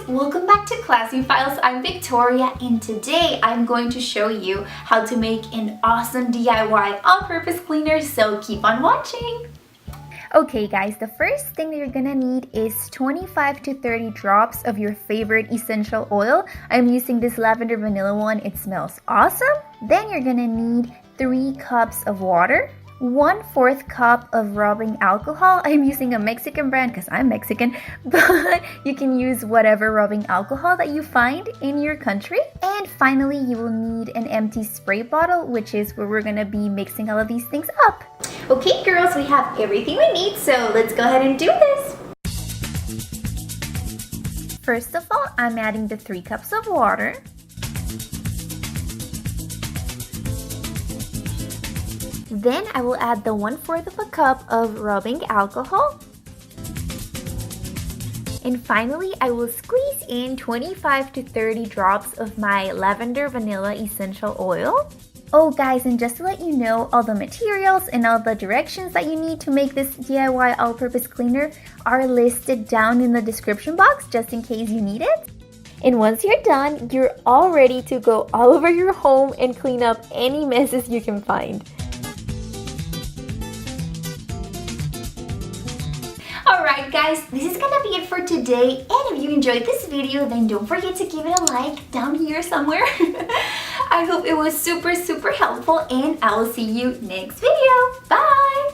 welcome back to Classy Files. I'm Victoria and today I'm going to show you how to make an awesome DIY all-purpose cleaner, so keep on watching. Okay guys, the first thing that you're gonna need is 25 to 30 drops of your favorite essential oil. I'm using this lavender vanilla one, it smells awesome. Then you're gonna need 3 cups of water, 1/4 cup of rubbing alcohol. I'm using a Mexican brand because I'm Mexican, but you can use whatever rubbing alcohol that you find in your country. And finally, you will need an empty spray bottle, which is where we're gonna be mixing all of these things up. Okay girls, we have everything we need, so let's go ahead and do this. First of all, I'm adding the 3 cups of water. Then I will add the 1/4 of a cup of rubbing alcohol. And finally, I will squeeze in 25 to 30 drops of my lavender vanilla essential oil. Oh guys, and just to let you know, all the materials and all the directions that you need to make this DIY all-purpose cleaner are listed down in the description box just in case you need it. And once you're done, you're all ready to go all over your home and clean up any messes you can find. Alright guys, this is gonna be it for today, and if you enjoyed this video, then don't forget to give it a like down here somewhere. I hope it was super helpful, and I will see you next video. Bye!